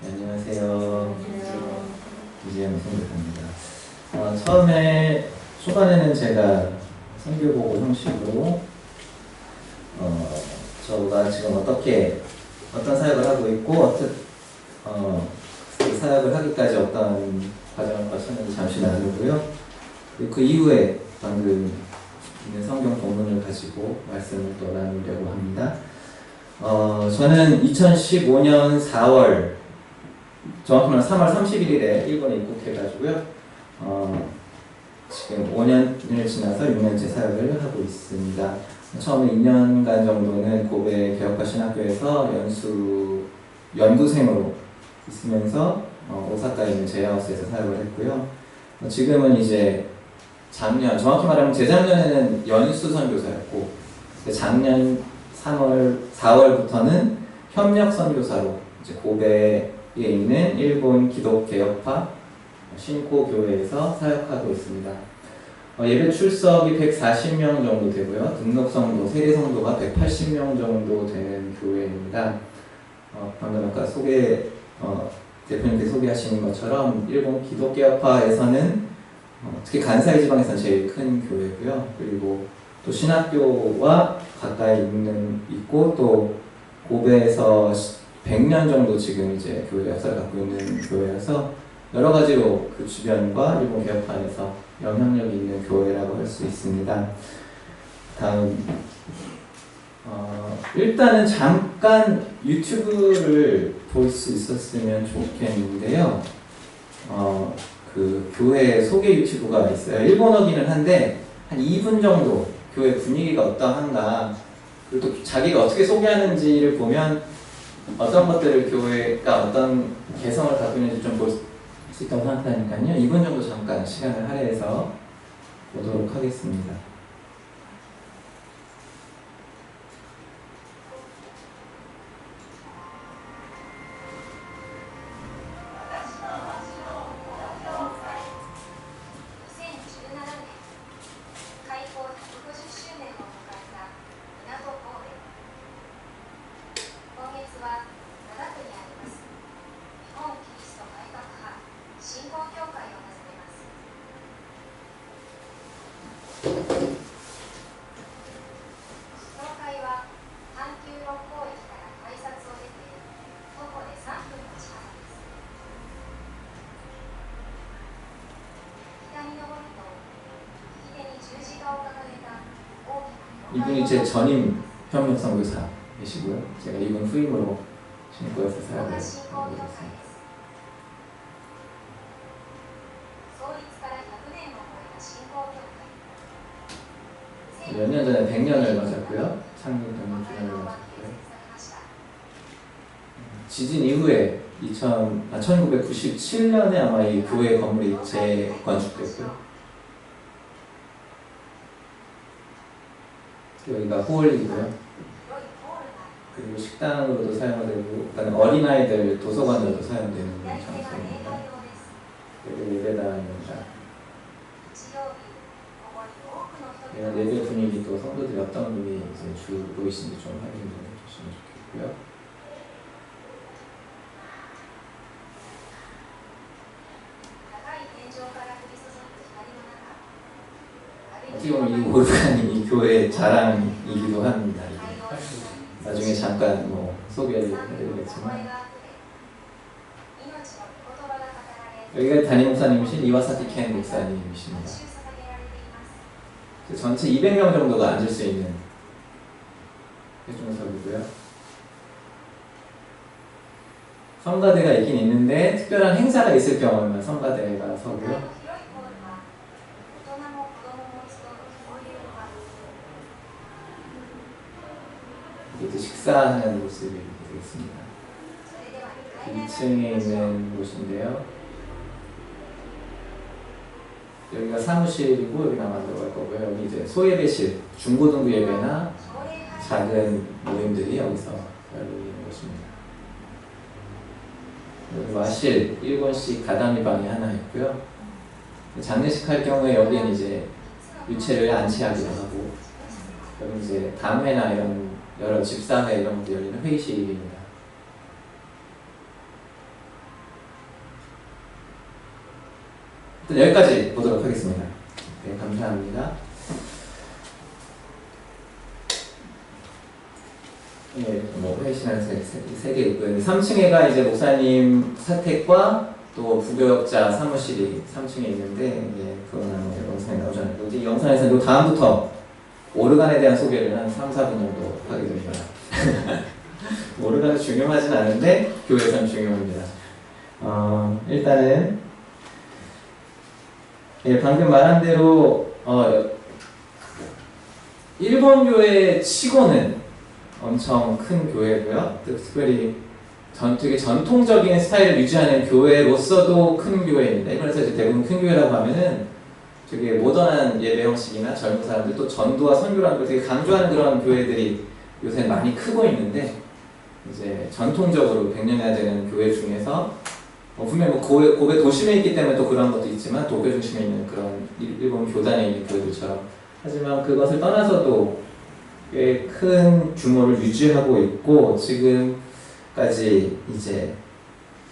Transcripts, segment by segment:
안녕하세요. 이재영 선교사입니다. 처음에 초반에는 제가 선교 보고 형식으로 저가 지금 어떤 사역을 하고 있고 그 사역을 하기까지 어떤 과정을 거쳤는지 잠시 나누고요. 그 이후에 방금 있는 성경 본문을 가지고 말씀을 또 나누려고 합니다. 저는 2015년 4월, 정확히 말하면 3월 31일에 일본에 입국해가지고요. 지금 5년을 지나서 6년째 사역을 하고 있습니다. 처음에 2년간 정도는 고베 개혁파 신학교에서 연구생으로 있으면서 오사카에 있는 제이하우스에서 사역을 했고요. 지금은 이제 정확히 말하면 재작년에는 연수 선교사였고, 작년 4월부터는 협력 선교사로 이제 고베에 있는 일본 기독 개혁파 신코 교회에서 사역하고 있습니다. 예배 출석이 140명 정도 되고요. 등록 성도, 세례 성도가 180명 정도 되는 교회입니다. 방금 아까 대표님께서 소개하신 것처럼 일본 기독 개혁파에서는 특히 간사이 지방에서는 제일 큰 교회고요. 그리고 또 신학교와 가까이 있고 또 고베에서 100년 정도 지금 이제 교회 역사를 갖고 있는 교회여서 여러 가지로 그 주변과 일본 개혁파에서 영향력이 있는 교회라고 할 수 있습니다. 다음, 일단은 잠깐 유튜브를 볼 수 있었으면 좋겠는데요. 그 교회 소개 유튜브가 있어요. 일본어기는 한데 한 2분 정도 교회 분위기가 어떠한가, 그리고 또 자기가 어떻게 소개하는지를 보면 어떤 것들을 교회가 어떤 개성을 갖고 있는지 좀 볼 수 있다고 생각하니까요. 2분 정도 잠깐 시간을 할애해서 보도록 하겠습니다. 이분이 제 전임 협력 선교사이시고요. 제가 이분 후임으로 신고에서 사역을 하고 있습니다. 몇 년 전에 100년을 맞았고요. 창립 100년 주년을 맞았고요. 지진 이후에 1997년에 아마 이 교회 건물이 재건축됐고요. 여기가 홀이고요. 그리고 식당으로도 사용되고, 그다음에 어린아이들 도서관으로도 사용되는 장소입니다. 여기 예배당입니다. 예배 분위기도 성도들이 어떤 분이 이제 주 보이시는지 좀 확인해 주시면 좋겠고요. 어떻게 보면 이 오르간이 이 교회의 자랑이기도 합니다. 나중에 잠깐 소개를 해드리겠지만, 여기가 담임 목사님이신 이와사키 켄 목사님이십니다. 전체 200명 정도가 앉을 수 있는 회중석이고요. 성가대가 있긴 있는데 특별한 행사가 있을 경우에만 성가대가 서고요. 이제 식사하는 모습이 되겠습니다. 2층에 있는 곳인데요. 여기가 사무실이고 여기 아마 들어갈 거고요. 여기 이제 소예배실, 중고등부 예배나 작은 모임들이 여기서 열리는 곳입니다. 여기 와실, 일본식 가다미 방이 하나 있고요. 장례식 할 경우에 여기는 이제 유체를 안치하기도 하고, 여기 이제 담회나 이런 여러 집사회 이런 것도 열리는 회의실입니다. 여기까지 보도록 하겠습니다. 네, 감사합니다. 예, 뭐 회의시간 세 개 있고요. 3층에가 이제 목사님 사택과 또 부교역자 사무실이 3층에 있는데, 예, 그거는 영상에 나오지 않고, 이 영상에서는 다음부터 오르간에 대한 소개를 한 3, 4분 정도 하게 됩니다. 오르간은 중요하진 않은데 교회에서는 중요합니다. 일단은 예, 방금 말한 대로 일본 교회 치고는 엄청 큰 교회고요. 특별히 되게 전통적인 스타일을 유지하는 교회로서도 큰 교회입니다. 일본에서 이제 대부분 큰 교회라고 하면은 되게 모던한 예배 형식이나 젊은 사람들, 또 전도와 선교라는 걸 되게 강조하는 그런 교회들이 요새 많이 크고 있는데, 이제 전통적으로 100년이나 되는 교회 중에서 분명히 고베 도심에 있기 때문에 또 그런 것도 있지만 도쿄 중심에 있는 그런 일본 교단에 있는 교회들처럼, 하지만 그것을 떠나서도 꽤 큰 규모를 유지하고 있고 지금까지 이제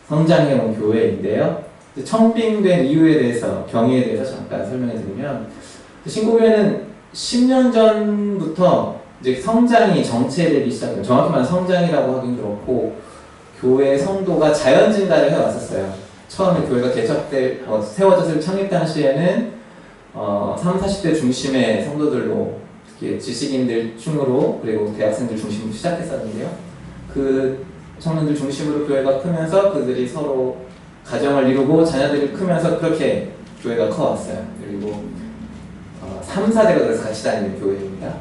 성장해온 교회인데요. 청빙된 이유에 대해서, 경위에 대해서 잠깐 설명해 드리면, 신고교회는 10년 전부터 이제 성장이 정체되기 시작해요. 정확히 말하면 성장이라고 하긴 그렇고, 교회 성도가 자연 증가를 해왔었어요. 처음에 교회가 세워져서 창립 당시에는 30, 40대 중심의 성도들로, 특히 지식인들 중으로, 그리고 대학생들 중심으로 시작했었는데요. 그 청년들 중심으로 교회가 크면서 그들이 서로 가정을 이루고 자녀들이 크면서 그렇게 교회가 커왔어요. 그리고 3, 4대가 그래서 같이 다니는 교회입니다.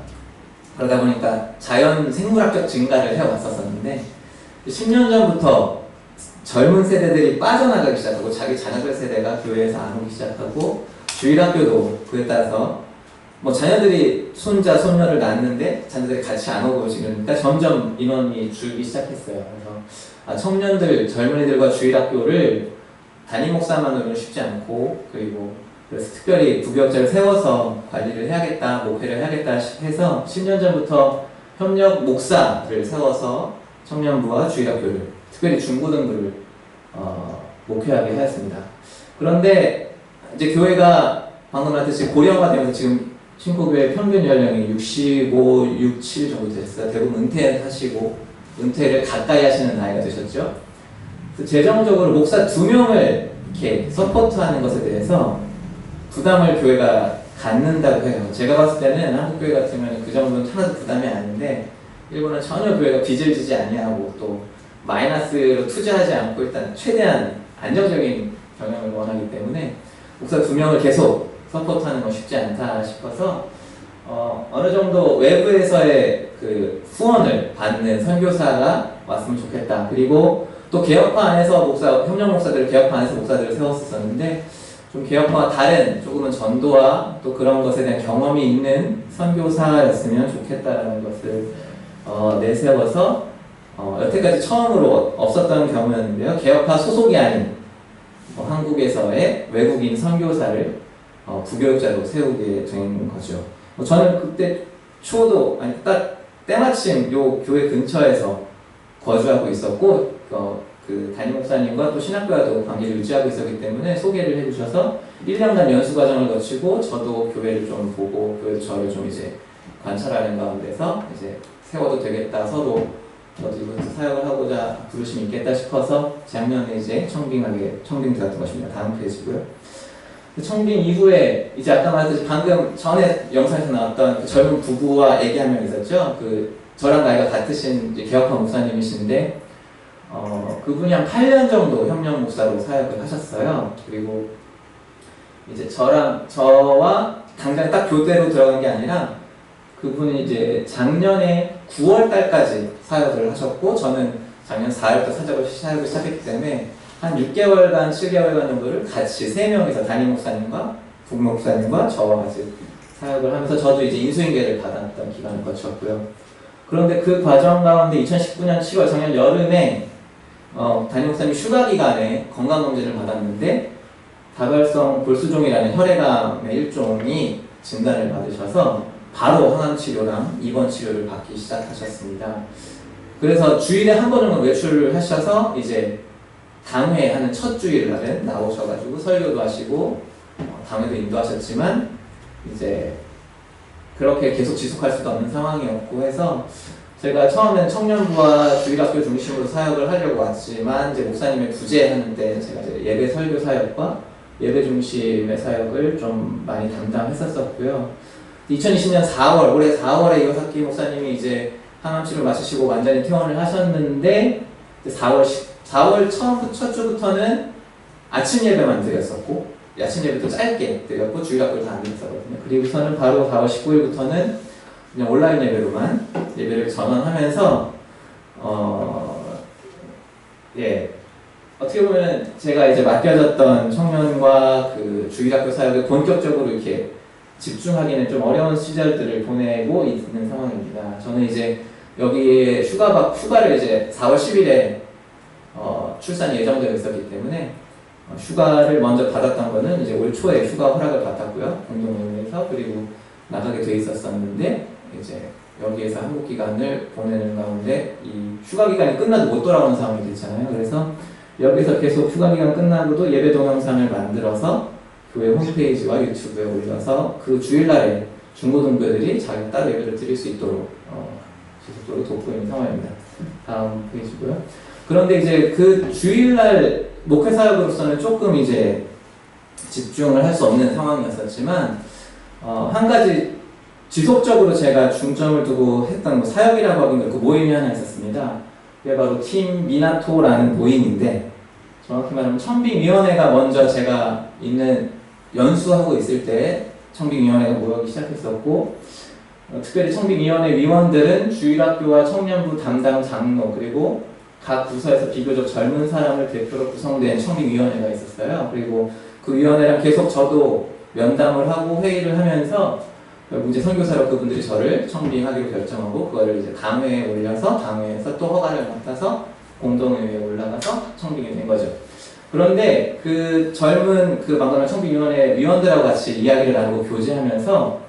그러다 보니까 자연 생물학적 증가를 해왔었는데, 10년 전부터 젊은 세대들이 빠져나가기 시작하고 자기 자녀들 세대가 교회에서 안 오기 시작하고, 주일학교도 그에 따라서 뭐 자녀들이 손자, 손녀를 낳는데 자녀들이 같이 안 오고 지금니까 점점 인원이 줄기 시작했어요. 그래서 청년들, 젊은이들과 주일학교를 담임 목사만으로는 쉽지 않고, 그리고 그래서 특별히 부교역자를 세워서 관리를 해야겠다, 목회를 해야겠다 해서 10년 전부터 협력 목사를 세워서 청년부와 주일학교를, 특별히 중고등부를 목회하게 하였습니다. 그런데 이제 교회가 방금 말했듯이 고령화 되면서 지금 신고교회 평균 연령이 65, 67 정도 됐어요. 대부분 은퇴하시고 은퇴를 가까이 하시는 나이가 되셨죠. 그래서 재정적으로 목사 2명을 이렇게 서포트하는 것에 대해서 부담을 교회가 갖는다고 해요. 제가 봤을 때는 한국 교회 같으면 그 정도는 하나도 부담이 아닌데, 일본은 전혀 교회가 빚을 지지 아니하고 또 마이너스로 투자하지 않고 일단 최대한 안정적인 경영을 원하기 때문에 목사 2명을 계속 서포트하는 건 쉽지 않다 싶어서 어느 정도 외부에서의 그 후원을 받는 선교사가 왔으면 좋겠다. 그리고 또 개혁파 안에서 협력 목사들을, 개혁파 안에서 목사들을 세웠었는데, 좀 개혁파와 다른 조금은 전도와 또 그런 것에 대한 경험이 있는 선교사였으면 좋겠다라는 것을 내세워서 여태까지 처음으로 없었던 경우였는데요. 개혁파 소속이 아닌 한국에서의 외국인 선교사를 부교역자로 세우게 된 거죠. 저는 그때 딱 때마침 요 교회 근처에서 거주하고 있었고, 그 담임 목사님과 또 신학교와도 관계를 유지하고 있었기 때문에 소개를 해주셔서 1년간 연수 과정을 거치고, 저도 교회를 좀 보고 교회도 저를 좀 이제 관찰하는 가운데서 이제 세워도 되겠다, 서로 저도 이곳에서 사역을 하고자 부르심이 있겠다 싶어서 작년에 이제 청빙 되었던 것입니다. 다음 페이지고요. 청빙 이후에 이제 아까 말했듯이 방금 전에 영상에서 나왔던 그 젊은 부부와 애기 한 명 있었죠. 저랑 나이가 같으신 이제 개혁파 목사님이신데, 그분이 한 8년 정도 협력 목사로 사역을 하셨어요. 그리고 이제 저와 당장 딱 교대로 들어간 게 아니라, 그분이 이제 작년에 9월 달까지 사역을 하셨고, 저는 작년 4월부터 사역을 시작했기 때문에 한 6개월간, 7개월간 정도를 같이 3명이서 담임 목사님과 부부 목사님과 저와 같이 사역을 하면서 저도 이제 인수인계를 받았던 기간을 거쳤고요. 그런데 그 과정 가운데 2019년 7월, 작년 여름에 담임 목사님 휴가 기간에 건강검진을 받았는데, 다발성 볼수종이라는 혈액암의 일종이 진단을 받으셔서 바로 항암 치료랑 입원 치료를 받기 시작하셨습니다. 그래서 주일에 한 번 정도 외출을 하셔서 이제 당회하는 첫 주일날은 나오셔가지고 설교도 하시고 당회도 인도하셨지만 이제 그렇게 계속 지속할 수도 없는 상황이었고 해서 제가 처음엔 청년부와 주일학교 중심으로 사역을 하려고 왔지만 이제 목사님의 부재하는 때 제가 이제 예배 설교 사역과 예배 중심의 사역을 좀 많이 담당했었었고요. 2020년 4월, 올해 4월에 이호사키 목사님이 이제 항암치료 마치시고 완전히 퇴원을 하셨는데 4월 첫 주부터는 아침 예배만 드렸었고 아침 예배도 짧게 드렸고 주일학교를 다 안 드렸었거든요. 그리고서는 바로 4월 19일부터는 그냥 온라인 예배로만 예배를 전환하면서 어떻게 보면 제가 이제 맡겨졌던 청년과 그 주일학교 사역을 본격적으로 이렇게 집중하기는 좀 어려운 시절들을 보내고 있는 상황입니다. 저는 이제 여기에 휴가를 이제 4월 10일에 출산이 예정되어 있었기 때문에 휴가를 먼저 받았던 거는 이제 올 초에 휴가 허락을 받았고요. 공동모임에서. 그리고 나가게 돼 있었었는데 이제 여기에서 한국 기간을 보내는 가운데 이 휴가 기간이 끝나도 못 돌아오는 상황이 됐잖아요. 그래서 여기서 계속 휴가 기간 끝나고도 예배 동영상을 만들어서 교회 홈페이지와 유튜브에 올려서 그 주일날에 중고등부들이 자기 따로 예배를 드릴 수 있도록 지속적으로 돕고 있는 상황입니다. 다음 페이지고요. 그런데 이제 그 주일날 목회 사역으로서는 조금 이제 집중을 할 수 없는 상황이었었지만 한 가지 지속적으로 제가 중점을 두고 했던 사역이라고 하기는 그 모임이 하나 있었습니다. 그게 바로 팀 미나토라는 모임인데 정확히 말하면 청빙위원회가 먼저 제가 있는 연수하고 있을 때 청빙위원회가 모여기 시작했었고 특별히 청빙위원회 위원들은 주일학교와 청년부 담당 장로 그리고 각 부서에서 비교적 젊은 사람을 대표로 구성된 청빙위원회가 있었어요. 그리고 그 위원회랑 계속 저도 면담을 하고 회의를 하면서 결국 이제 선교사로 그분들이 저를 청빙하기로 결정하고 그거를 이제 당회에 올려서 당회에서 또 허가를 맡아서 공동회의에 올라가서 청빙이 된 거죠. 그런데 그 젊은 그 방금 청빙위원회 위원들하고 같이 이야기를 나누고 교제하면서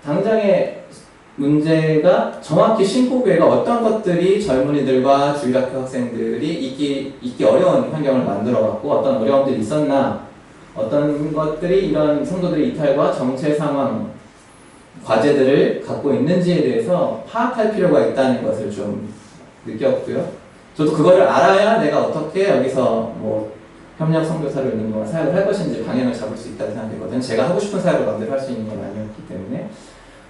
당장의 문제가 정확히 신포교회가 어떤 것들이 젊은이들과 주일학교 학생들이 있기 어려운 환경을 만들어갖고 어떤 어려움들이 있었나 어떤 것들이 이런 성도들의 이탈과 정체 상황 과제들을 갖고 있는지에 대해서 파악할 필요가 있다는 것을 좀 느꼈고요. 저도 그거를 알아야 내가 어떻게 여기서 뭐 협력 선교사를 있는 동안 사역을 할 것인지 방향을 잡을 수 있다고 생각했거든요. 제가 하고 싶은 사역을 마음대로 할 수 있는 건 아니었기 때문에.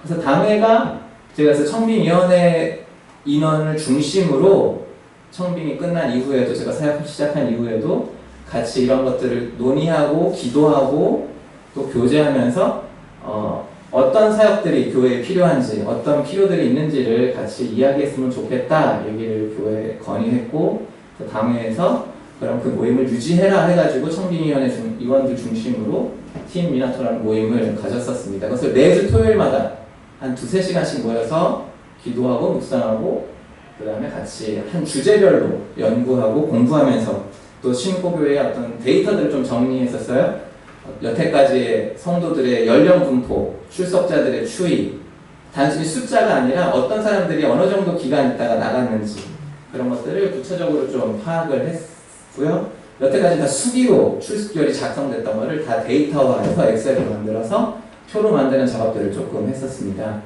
그래서 당회가 제가 그래서 청빙위원회 인원을 중심으로 청빙이 끝난 이후에도 제가 사역을 시작한 이후에도 같이 이런 것들을 논의하고 기도하고 또 교제하면서 어떤 사역들이 교회에 필요한지 어떤 필요들이 있는지를 같이 이야기했으면 좋겠다 얘기를 교회에 건의했고 그 당회에서 그럼 그 모임을 유지해라 해가지고 청빙위원회 위원들 중심으로 팀 미나토라는 모임을 가졌었습니다. 그것을 매주 토요일마다 한 2~3시간씩 모여서 기도하고 묵상하고 그 다음에 같이 한 주제별로 연구하고 공부하면서 또 신포교회의 어떤 데이터들을 좀 정리했었어요. 여태까지의 성도들의 연령 분포, 출석자들의 추이, 단순히 숫자가 아니라 어떤 사람들이 어느 정도 기간 있다가 나갔는지 그런 것들을 구체적으로 좀 파악을 했고요. 여태까지 다 수기로 출석결이 작성됐던 것을 다 데이터화해서 엑셀을 만들어서 표로 만드는 작업들을 조금 했었습니다.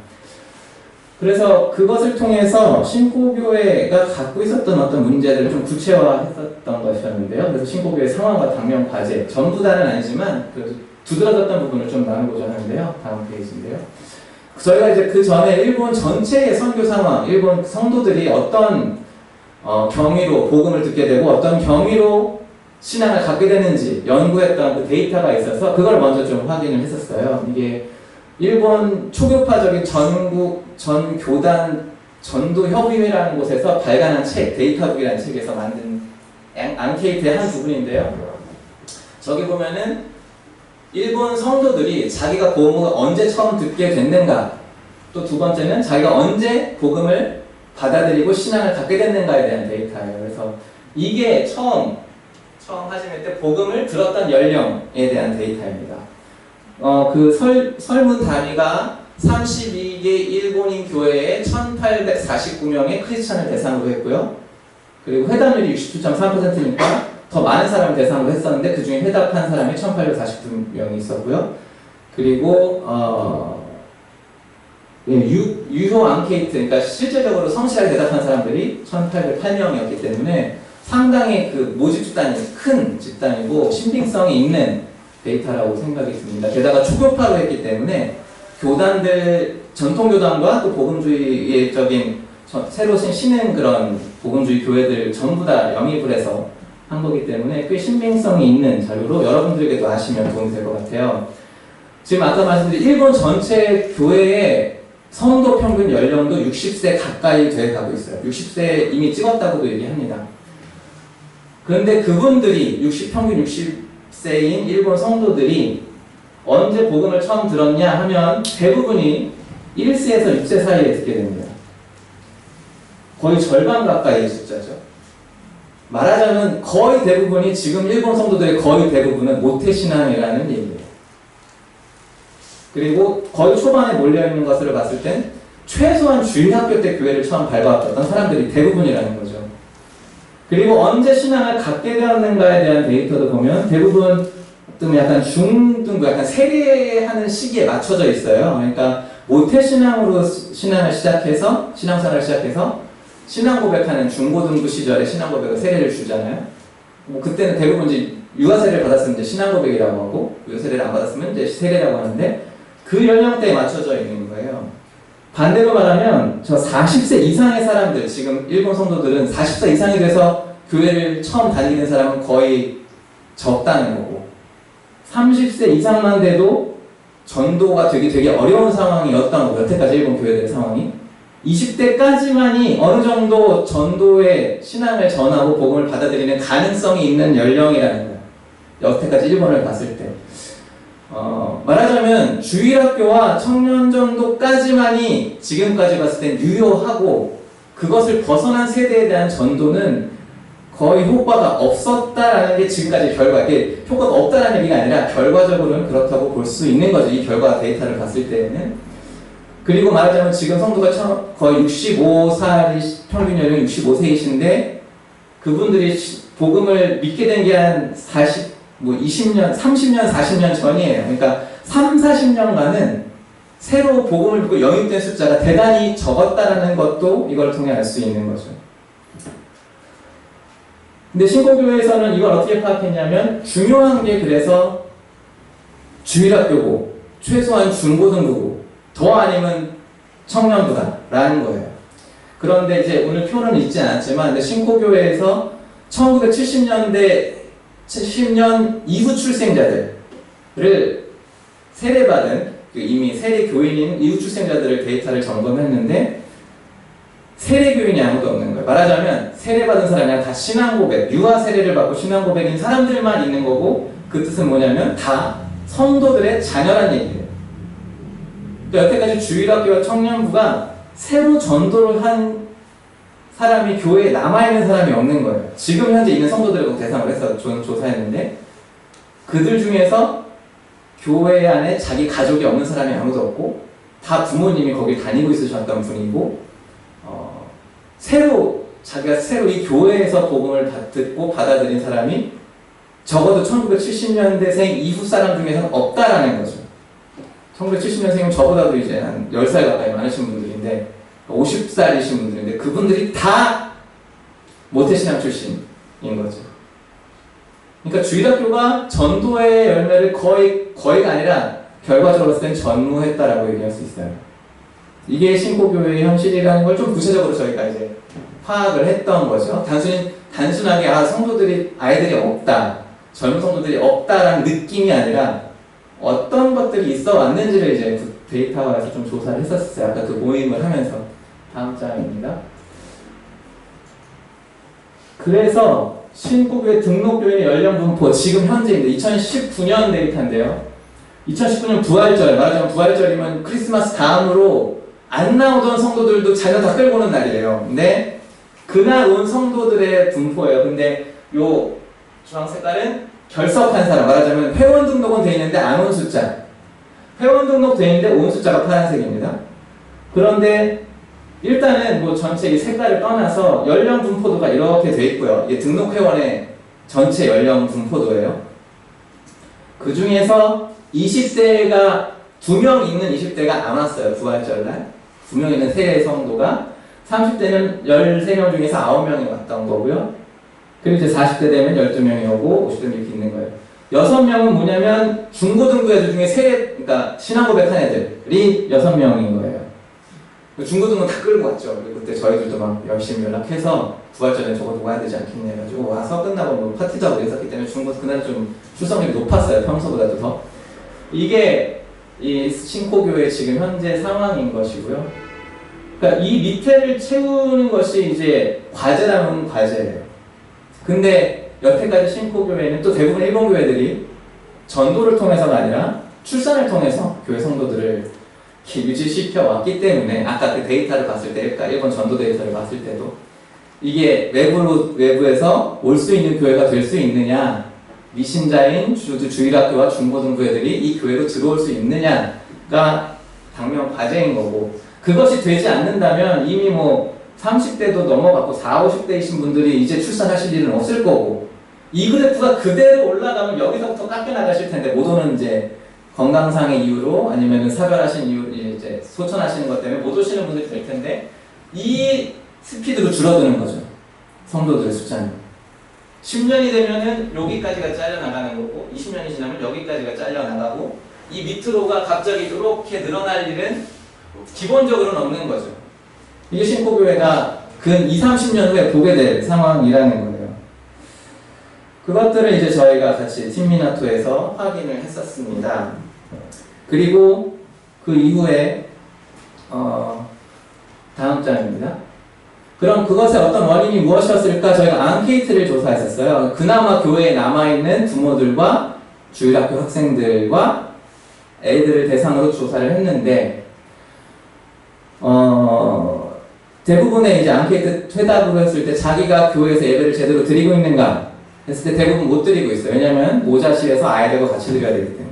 그래서 그것을 통해서 신포교회가 갖고 있었던 어떤 문제들을 좀 구체화했었던 것이었는데요. 그래서 신포교회 상황과 당면 과제, 전부 다는 아니지만 그래도 두드러졌던 부분을 좀 나누고자 하는데요. 다음 페이지인데요. 저희가 이제 그 전에 일본 전체의 선교 상황, 일본 성도들이 어떤 경위로 복음을 듣게 되고 어떤 경위로 신앙을 갖게 되는지 연구했던 그 데이터가 있어서 그걸 먼저 좀 확인을 했었어요. 이게 일본 초교파적인 전교단 전도협의회라는 곳에서 발간한 책, 데이터북이라는 책에서 만든 앙케이트의 한 부분인데요. 저기 보면은 일본 성도들이 자기가 복음을 언제 처음 듣게 됐는가, 또 두 번째는 자기가 언제 복음을 받아들이고 신앙을 갖게 됐는가에 대한 데이터예요. 그래서 이게 처음 하시는 때 복음을 들었던 연령에 대한 데이터입니다. 그 설문 단위가 32개 일본인 교회에 1849명의 크리스찬을 대상으로 했고요. 그리고 회담률이 67.3%니까 더 많은 사람을 대상으로 했었는데 그 중에 회답한 사람이 1842명이 있었고요. 그리고 유효 앙케이트, 그러니까 실제적으로 성실하게 대답한 사람들이 1808명이었기 때문에 상당히 그 모집 집단이 큰 집단이고 신빙성이 있는 데이터라고 생각이 듭니다. 게다가 초교파로 했기 때문에 교단들, 전통 교단과 또 복음주의적인 새로 신은 그런 복음주의 교회들 전부 다 영입을 해서 한 거기 때문에 꽤 신빙성이 있는 자료로 여러분들에게도 아시면 도움이 될 것 같아요. 지금 아까 말씀드린 일본 전체 교회의 성도 평균 연령도 60세 가까이 돼 가고 있어요. 60세 이미 찍었다고도 얘기합니다. 그런데 그분들이 평균 60세인 일본 성도들이 언제 복음을 처음 들었냐 하면 대부분이 1세에서 6세 사이에 듣게 됩니다. 거의 절반 가까이의 숫자죠. 말하자면 거의 대부분이 지금 일본 성도들의 거의 대부분은 모태신앙이라는 얘기예요. 그리고 거의 초반에 몰려있는 것을 봤을 땐 최소한 주일학교 때 교회를 처음 밟아왔던 사람들이 대부분이라는 거죠. 그리고 언제 신앙을 갖게 되었는가에 대한 데이터도 보면 대부분 좀 약간 중등부, 약간 세례하는 시기에 맞춰져 있어요. 그러니까 모태신앙으로 신앙을 시작해서, 신앙생활을 시작해서 신앙 고백하는 중고등부 시절에 신앙 고백을 세례를 주잖아요. 뭐 그때는 대부분 이제 유아 세례를 받았으면 이제 신앙 고백이라고 하고, 유아 세례를 안 받았으면 이제 세례라고 하는데 그 연령대에 맞춰져 있는 거예요. 반대로 말하면 저 40세 이상의 사람들, 지금 일본 성도들은 40세 이상이 돼서 교회를 처음 다니는 사람은 거의 적다는 거고, 30세 이상만 돼도 전도가 되게 어려운 상황이었던 거고, 여태까지 일본 교회들의 상황이 20대까지만이 어느 정도 전도의 신앙을 전하고 복음을 받아들이는 가능성이 있는 연령이라는 거예요. 여태까지 일본을 봤을 때. 말하자면 주일학교와 청년전도까지만이 지금까지 봤을 땐 유효하고, 그것을 벗어난 세대에 대한 전도는 거의 효과가 없었다라는 게 지금까지 결과, 이게 효과가 없다라는 얘기가 아니라 결과적으로는 그렇다고 볼 수 있는 거죠. 이 결과 데이터를 봤을 때에는. 그리고 말하자면 지금 성도가 거의 65살이 평균 연령 65세이신데 그분들이 복음을 믿게 된 게 한 20년, 30년, 40년 전이에요. 그러니까 3, 40년간은 새로 복음을 듣고 영입된 숫자가 대단히 적었다라는 것도 이걸 통해 알 수 있는 거죠. 근데 신고교회에서는 이걸 어떻게 파악했냐면, 중요한 게 그래서 주일학교고, 최소한 중고등부고, 더 아니면 청년부다라는 거예요. 그런데 이제 오늘 표는 있지 않았지만, 신고교회에서 70년 이후 출생자들을 세례받은, 이미 세례 교인인 이후 출생자들을 데이터를 점검했는데 세례교인이 아무도 없는 거예요. 말하자면 세례받은 사람이 아니라 다 신앙고백, 유아 세례를 받고 신앙고백인 사람들만 있는 거고, 그 뜻은 뭐냐면 다 성도들의 자녀란 얘기예요. 그러니까 여태까지 주일학교와 청년부가 새로 전도를 한 사람이 교회에 남아있는 사람이 없는 거예요. 지금 현재 있는 성도들을 대상으로 해서 조사했는데 그들 중에서 교회 안에 자기 가족이 없는 사람이 아무도 없고, 다 부모님이 거기 다니고 있으셨던 분이고, 자기가 새로 이 교회에서 복음을 듣고 받아들인 사람이 적어도 1970년대생 이후 사람 중에서는 없다라는 거죠. 1970년생이면 저보다도 이제 한 10살 가까이 많으신 분들인데, 50살이신 분들인데, 그분들이 다 모태신앙 출신인 거죠. 그러니까 주일학교가 전도의 열매를 거의가 아니라 결과적으로 봤을 땐 전무했다라고 얘기할 수 있어요. 이게 신고교회의 현실이라는 걸 좀 구체적으로 저희가 이제 파악을 했던 거죠. 단순하게 아이들이 없다, 젊은 성도들이 없다라는 느낌이 아니라 어떤 것들이 있어 왔는지를 이제 데이터화해서 좀 조사를 했었어요. 아까 그 모임을 하면서. 다음 장입니다. 그래서 신고교회 등록교인의 연령 분포, 지금 현재인데 2019년 데이터인데요. 2019년 부활절, 말하자면 부활절이면 크리스마스 다음으로 안 나오던 성도들도 자녀 다 끌고 오는 날이에요. 근데 그날 온 성도들의 분포예요. 근데 요 주황 색깔은 결석한 사람, 말하자면 회원 등록은 돼 있는데 안 온 숫자. 회원 등록 돼 있는데 온 숫자가 파란색입니다. 그런데 일단은 뭐 전체 이 색깔을 떠나서 연령 분포도가 이렇게 돼 있고요. 이게 등록 회원의 전체 연령 분포도예요. 그 중에서 20대가 2명 있는 20대가 안 왔어요. 부활절날 2명 있는 세 성도가 30대는 13명 중에서 9명이 왔던 거고요. 그리고 이제 40대 되면 12명이 오고 50대는 이렇게 있는 거예요. 6명은 뭐냐면 중고등부 애들 중에 그러니까 신앙 고백한 애들이 6명인 거예요. 중고등은 다 끌고 왔죠. 그리고 그때 저희들도 막 열심히 연락해서 부활절에 적어도 와야 되지 않겠냐 해가지고 와서 끝나고 뭐 파티도 하고 이랬었기 때문에 중고등 그날 좀 출석률이 높았어요. 평소보다도 더. 이게 이 신코교회 지금 현재 상황인 것이고요. 그러니까 이 밑에를 채우는 것이 이제 과제라면 과제예요. 근데 여태까지 신코교회는 또 대부분 일본 교회들이 전도를 통해서가 아니라 출산을 통해서 교회 성도들을 유지시켜 왔기 때문에 아까 그 데이터를 봤을 때, 그러니까 일본 전도 데이터를 봤을 때도 이게 외부에서 올 수 있는 교회가 될 수 있느냐, 미신자인 주일학교와 중고등부 애들이 이 교회로 들어올 수 있느냐가 당면 과제인 거고, 그것이 되지 않는다면 이미 뭐 30대도 넘어갔고 40, 50대이신 분들이 이제 출산하실 일은 없을 거고, 이 그래프가 그대로 올라가면 여기서부터 깎여 나가실 텐데, 못 오는 이제 건강상의 이유로 아니면 사별하신 이유로 이제 소천하시는 것 때문에 못 오시는 분들이 될 텐데, 이 스피드로 줄어드는 거죠. 성도들의 숫자는. 10년이 되면은 여기까지가 잘려나가는 거고, 20년이 지나면 여기까지가 잘려나가고, 이 밑으로가 갑자기 이렇게 늘어날 일은 기본적으로는 없는 거죠. 이게 신코교회가 근 20, 30년 후에 보게 될 상황이라는 거예요. 그것들을 이제 저희가 같이 팀미나토에서 확인을 했었습니다. 그리고 그 이후에 다음 장입니다. 그럼 그것의 어떤 원인이 무엇이었을까? 저희가 앙케이트를 조사했었어요. 그나마 교회에 남아있는 부모들과 주일학교 학생들과 애들을 대상으로 조사를 했는데, 대부분의 이제 앙케이트 회답으로 했을 때 자기가 교회에서 예배를 제대로 드리고 있는가 했을 때 대부분 못 드리고 있어요. 왜냐면 모자실에서 아이들과 같이 드려야 되기 때문에.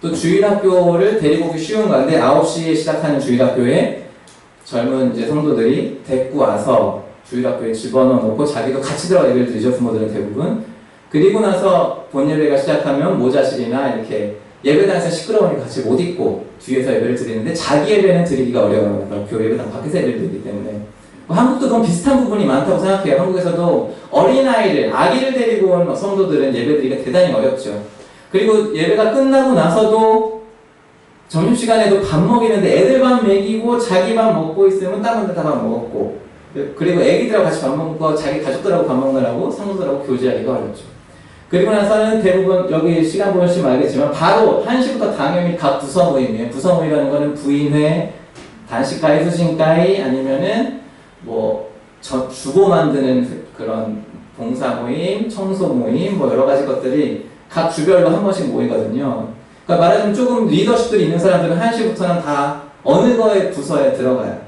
또 주일학교를 데리고 오기 쉬운 건데 9시에 시작하는 주일학교에 젊은 이제 성도들이 데리고 와서 주일학교에 집어넣어 놓고 자기도 같이 들어가 예배를 드리죠. 부모들은 대부분. 그리고 나서 본 예배가 시작하면 모자실이나 이렇게 예배당에서 시끄러우니까 같이 못 있고 뒤에서 예배를 드리는데 자기 예배는 드리기가 어려워요. 교회 예배당 밖에서 예배를 드리기 때문에. 한국도 그런 비슷한 부분이 많다고 생각해요. 한국에서도 어린아이를, 아기를 데리고 온 성도들은 예배 드리기가 대단히 어렵죠. 그리고 예배가 끝나고 나서도 점심시간에도 밥 먹이는데 애들 밥 먹이고 자기 밥 먹고 있으면 다른 분들 다 밥 먹었고, 그리고 애기들하고 같이 밥 먹고 자기 가족들하고 밥 먹느라고 성도들하고 교제하기가 어렵죠. 그리고 나서는 대부분 여기 시간 보시면 알겠지만 바로 1시부터 당연히 각 부서 모임이에요. 부서 모임이라는 거는 부인회, 단식가위, 수진가위 아니면은 뭐 주고 만드는 그런 봉사 모임, 청소 모임, 뭐 여러 가지 것들이 각 주별로 한 번씩 모이거든요. 그러니까 말하자면 조금 리더십들이 있는 사람들은 1시부터는 다 어느 거의 부서에 들어가요.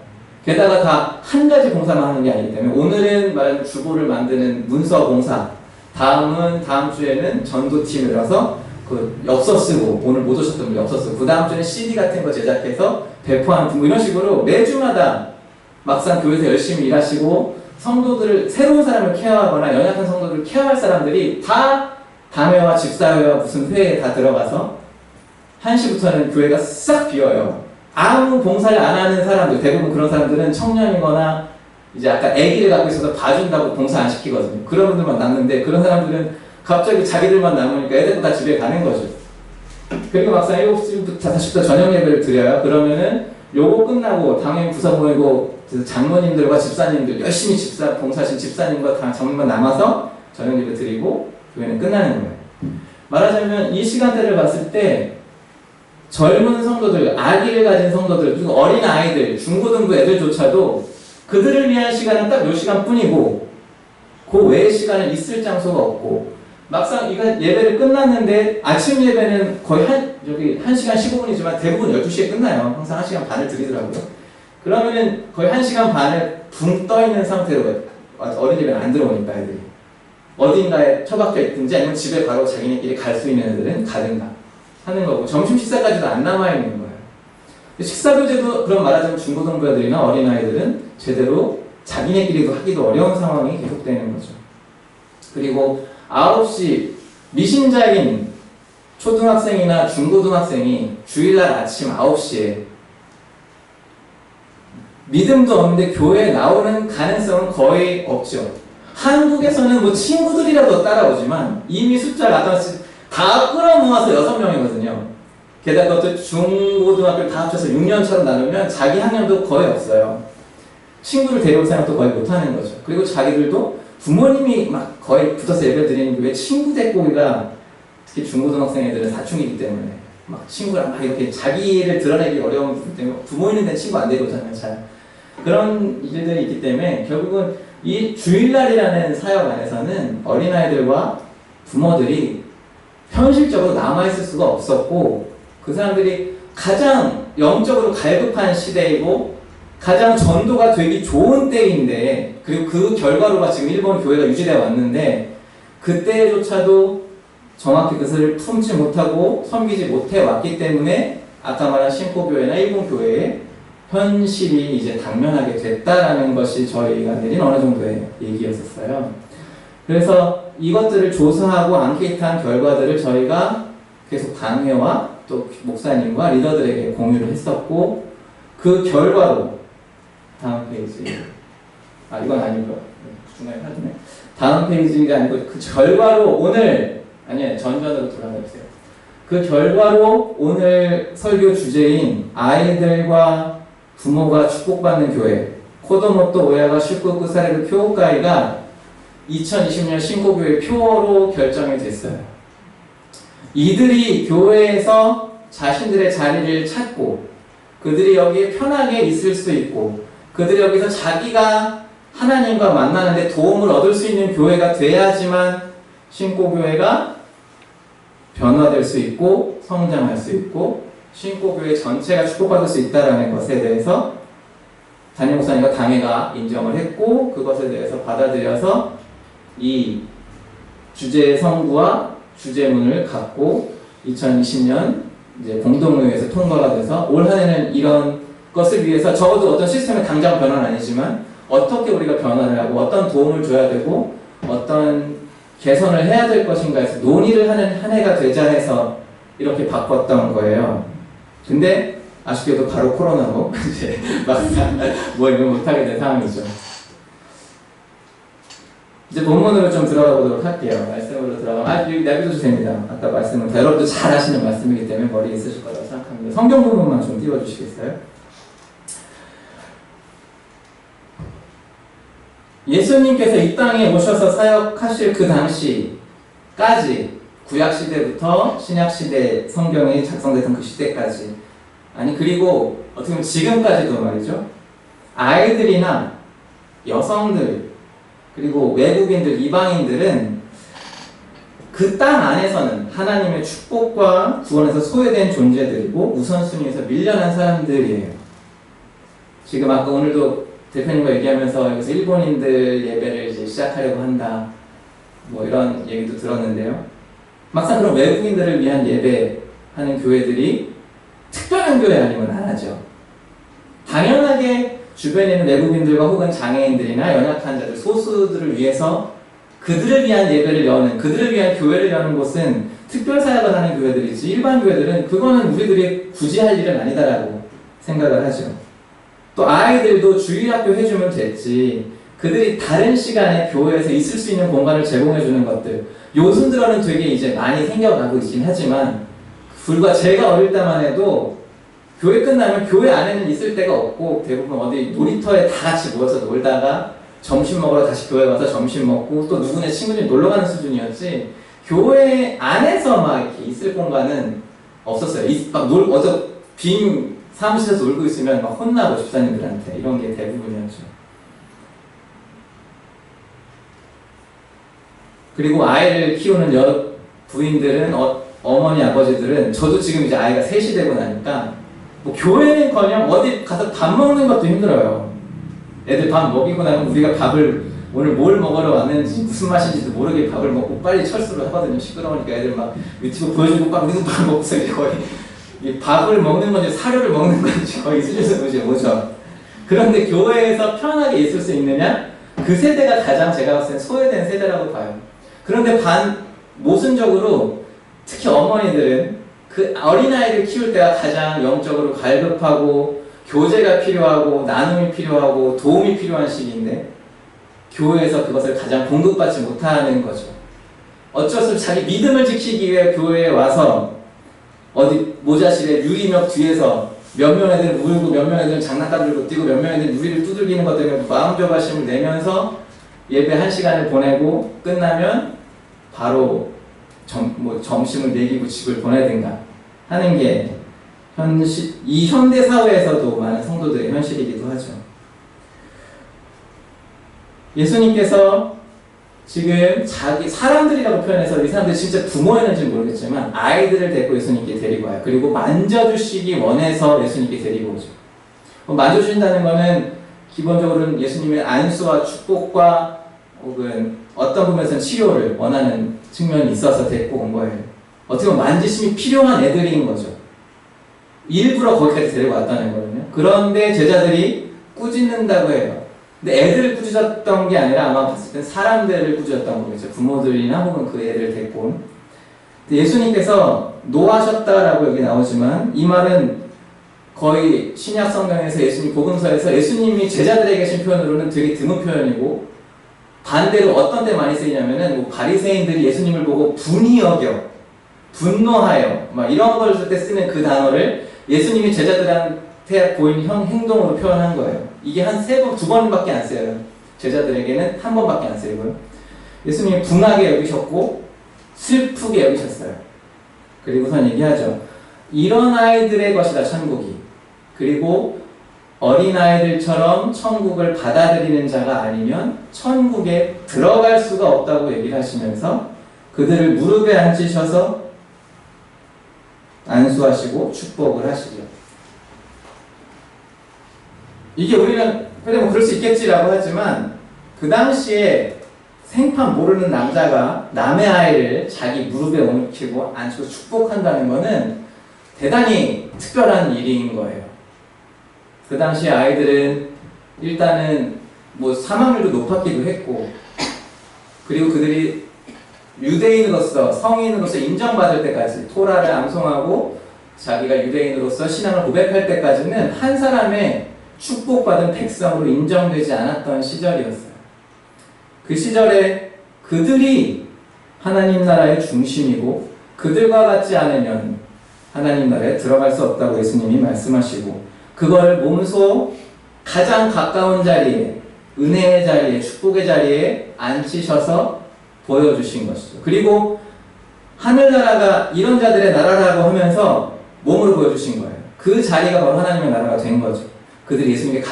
게다가 다 한 가지 봉사만 하는 게 아니기 때문에 오늘은 말하자면 주보를 만드는 문서 봉사, 다음 주에는 전도팀이라서 그 엽서 쓰고, 오늘 못 오셨던 분 엽서 쓰고, 그 다음 주에는 CD 같은 거 제작해서 배포하는 분, 뭐 이런 식으로 매주마다 막상 교회에서 열심히 일하시고 성도들을, 새로운 사람을 케어하거나 연약한 성도들을 케어할 사람들이 다 담회와 집사회와 무슨 회에 다 들어가서 1시부터는 교회가 싹 비어요. 아무 봉사를 안 하는 사람들, 대부분 그런 사람들은 청년이거나 이제 아까 아기를 갖고 있어서 봐준다고 봉사 안 시키거든요. 그런 분들만 남는데, 그런 사람들은 갑자기 자기들만 남으니까 애들도 다 집에 가는 거죠. 그리고 막상 7시부터 5시부터 저녁 예배를 드려요. 그러면은 요거 끝나고 당연히 부서 모이고 장로님들과 집사님들, 열심히 봉사하신 집사님과 다 장로님만 남아서 저녁 예배 드리고 교회는 끝나는 거예요. 말하자면 이 시간대를 봤을 때 젊은 성도들, 아기를 가진 성도들, 그리고 어린 아이들, 중고등부 애들조차도 그들을 위한 시간은 딱 요 시간뿐이고 그 외의 시간은 있을 장소가 없고, 막상 이거 예배를 끝났는데 아침 예배는 거의 1시간 15분이지만 대부분 12시에 끝나요. 항상 1시간 반을 드리더라고요. 그러면은 거의 1시간 반을 붕 떠 있는 상태로, 어린 예배는 안 들어오니까 애들이 어딘가에 처박혀 있든지 아니면 집에 바로 자기네끼리 갈 수 있는 애들은 가든가 하는 거고, 점심 식사까지도 안 남아있는 거예요. 식사교제도 그런 말하자면 중고등부 애들이나 어린아이들은 제대로 자기네끼리도 하기도 어려운 상황이 계속되는 거죠. 그리고 9시 미신자인 초등학생이나 중고등학생이 주일날 아침 9시에 믿음도 없는데 교회에 나오는 가능성은 거의 없죠. 한국에서는 뭐 친구들이라도 따라오지만 이미 숫자가 다 끌어모아서 6명이거든요. 게다가 또 중고등학교를 다 합쳐서 6년차로 나누면 자기 학년도 거의 없어요. 친구를 데려올 생각도 거의 못하는 거죠. 그리고 자기들도 부모님이 막 거의 붙어서 예배 드리는 게 왜 친구 데리고 오기가, 특히 중고등학생 애들은 사춘기이기 때문에 막 친구랑 막 이렇게 자기를 드러내기 어려운 부분 때문에 부모 있는 데 친구 안 데려오잖아요. 잘. 그런 일들이 있기 때문에 결국은 이 주일날이라는 사역 안에서는 어린아이들과 부모들이 현실적으로 남아있을 수가 없었고, 그 사람들이 가장 영적으로 갈급한 시대이고 가장 전도가 되기 좋은 때인데, 그리고 그 결과로가 지금 일본 교회가 유지되어 왔는데 그때조차도 정확히 그것을 품지 못하고 섬기지 못해 왔기 때문에 아까 말한 신포교회나 일본 교회의 현실이 이제 당면하게 됐다라는 것이 저희가 내린 어느 정도의 얘기였었어요. 그래서 이것들을 조사하고 앙케이트한 결과들을 저희가 계속 당회와 또 목사님과 리더들에게 공유를 했었고, 그 결과로 다음 페이지, 이건 아니고요. 중간에 하네. 다음 페이지가 아니고 그 결과로 오늘, 아니에요, 전전으로 돌아가 주세요. 그 결과로 오늘 설교 주제인 아이들과 부모가 축복받는 교회, 코도모토 오야가 슈쿠쿠 사레루 교우가이가 2020년 신고교회 표어로 결정이 됐어요. 이들이 교회에서 자신들의 자리를 찾고 그들이 여기에 편하게 있을 수 있고 그들이 여기서 자기가 하나님과 만나는데 도움을 얻을 수 있는 교회가 돼야지만 신고교회가 변화될 수 있고 성장할 수 있고 신고교회 전체가 축복받을 수 있다는 것에 대해서 담임 목사님과 당회가 인정을 했고, 그것에 대해서 받아들여서 이 주제의 성구와 주제문을 갖고 2020년 이제 공동의회에서 통과가 돼서 올 한 해는 이런 것을 위해서 적어도 어떤 시스템의 당장 변화는 아니지만 어떻게 우리가 변화를 하고 어떤 도움을 줘야 되고 어떤 개선을 해야 될 것인가 해서 논의를 하는 한 해가 되자 해서 이렇게 바꿨던 거예요. 근데 아쉽게도 바로 코로나로 이제 막상 이거 못하게 된 상황이죠. 이제 본문으로 좀 들어가 보도록 할게요. 말씀으로 들어가면 여기 내비둬도 됩니다. 아까 말씀은 여러분도 잘 아시는 말씀이기 때문에 머리에 있으실 거라고 생각합니다. 성경 부분만 좀 띄워주시겠어요? 예수님께서 이 땅에 오셔서 사역하실 그 당시까지, 구약시대부터 신약시대 성경이 작성됐던 그 시대까지, 그리고 어떻게 보면 지금까지도 말이죠. 아이들이나 여성들, 그리고 외국인들, 이방인들은 그 땅 안에서는 하나님의 축복과 구원에서 소외된 존재들이고 우선순위에서 밀려난 사람들이에요. 지금 아까 오늘도 대표님과 얘기하면서 여기서 일본인들 예배를 이제 시작하려고 한다, 이런 얘기도 들었는데요. 막상 그런 외국인들을 위한 예배하는 교회들이 특별한 교회 아니면 안 하죠. 당연하게 주변에 있는 외국인들과 혹은 장애인들이나 연약한 자들, 소수들을 위해서 그들을 위한 예배를 여는, 그들을 위한 교회를 여는 곳은 특별 사역을 하는 교회들이지, 일반 교회들은 그거는 우리들이 굳이 할 일은 아니다라고 생각을 하죠. 또 아이들도 주일학교 해주면 됐지, 그들이 다른 시간에 교회에서 있을 수 있는 공간을 제공해주는 것들, 요즘 들어는 되게 이제 많이 생겨가고 있긴 하지만 불과 제가 어릴 때만 해도 교회 끝나면 교회 안에는 있을 데가 없고 대부분 어디 놀이터에 다 같이 모여서 놀다가 점심 먹으러 다시 교회 가서 점심 먹고 또 누구네 친구들이 놀러 가는 수준이었지, 교회 안에서 막 이렇게 있을 공간은 없었어요. 어저 빈 사무실에서 놀고 있으면 막 혼나고 집사님들한테, 이런 게 대부분이었죠. 그리고 아이를 키우는 부인들은 어머니 아버지들은, 저도 지금 이제 아이가 셋이 되고 나니까 교회는커녕 어디 가서 밥 먹는 것도 힘들어요. 애들 밥 먹이고 나면 우리가 밥을 오늘 뭘 먹으러 왔는지 무슨 맛인지도 모르게 밥을 먹고 빨리 철수를 하거든요. 시끄러우니까 애들 막 유튜브 보여주고 막 우리도 밥 먹고서 거의 이 밥을 먹는 건지 사료를 먹는 건지 거의 수준에서 오죠. 그런데 교회에서 편하게 있을 수 있느냐? 그 세대가 가장 제가 봤을 때 소외된 세대라고 봐요. 그런데 모순적으로 특히 어머니들은 그 어린아이를 키울 때가 가장 영적으로 갈급하고 교제가 필요하고 나눔이 필요하고 도움이 필요한 시기인데 교회에서 그것을 가장 공급받지 못하는 거죠. 어쩔 수 없이 자기 믿음을 지키기 위해 교회에 와서 어디 모자실에 유리벽 뒤에서 몇몇 애들은 울고 몇몇 애들은 장난감 들고 뛰고 몇몇 애들은 유리를 두들기는 것 때문에 마음 조바심을 내면서 예배 1시간을 보내고 끝나면 바로 점심을 먹이고 집을 보내든가 하는 게 이 현대 사회에서도 많은 성도들의 현실이기도 하죠. 예수님께서 지금 사람들이라고 표현해서 이 사람들이 진짜 부모였는지 모르겠지만 아이들을 데리고 예수님께 데리고 와요. 그리고 만져주시기 원해서 예수님께 데리고 오죠. 만져주신다는 것은 기본적으로는 예수님의 안수와 축복과 혹은 어떤 부분에서는 치료를 원하는 측면이 있어서 데리고 온 거예요. 어떻게 보면 만지심이 필요한 애들인 거죠. 일부러 거기까지 데리고 왔다는 거거든요. 그런데 제자들이 꾸짖는다고 해요. 근데 애들을 꾸짖었던 게 아니라 아마 봤을 땐 사람들을 꾸짖었던 거겠죠. 부모들이나 혹은 그 애를 데리고 온. 예수님께서 노하셨다라고 여기 나오지만 이 말은 거의 신약 성경에서 예수님 복음서에서 예수님이 제자들에게 하신 표현으로는 되게 드문 표현이고 반대로 어떤 데 많이 쓰이냐면은 바리새인들이 예수님을 보고 분이 여겨 분노하여 막 이런 걸 쓸 때 쓰는 그 단어를 예수님이 제자들한테 보인 행동으로 표현한 거예요. 이게 한 2번밖에 안 쓰여요. 제자들에게는 1번밖에 안 쓰이고요. 예수님이 분하게 여기셨고 슬프게 여기셨어요. 그리고선 얘기하죠. 이런 아이들의 것이다 천국이. 그리고 어린아이들처럼 천국을 받아들이는 자가 아니면 천국에 들어갈 수가 없다고 얘기를 하시면서 그들을 무릎에 앉히셔서 안수하시고 축복을 하시죠. 이게 우리는 그냥 그럴 수 있겠지라고 하지만 그 당시에 생판 모르는 남자가 남의 아이를 자기 무릎에 옮기고 앉히고 축복한다는 것은 대단히 특별한 일인 거예요. 그 당시 아이들은 일단은 사망률도 높았기도 했고 그리고 그들이 유대인으로서 성인으로서 인정받을 때까지 토라를 암송하고 자기가 유대인으로서 신앙을 고백할 때까지는 한 사람의 축복받은 백성으로 인정되지 않았던 시절이었어요. 그 시절에 그들이 하나님 나라의 중심이고 그들과 같지 않으면 하나님 나라에 들어갈 수 없다고 예수님이 말씀하시고 그걸 몸소 가장 가까운 자리에 은혜의 자리에 축복의 자리에 앉히셔서 보여주신 것이죠. 그리고 하늘나라가 이런 자들의 나라라고 하면서 몸으로 보여주신 거예요. 그 자리가 바로 하나님의 나라가 된 거죠. 그들이 예수님께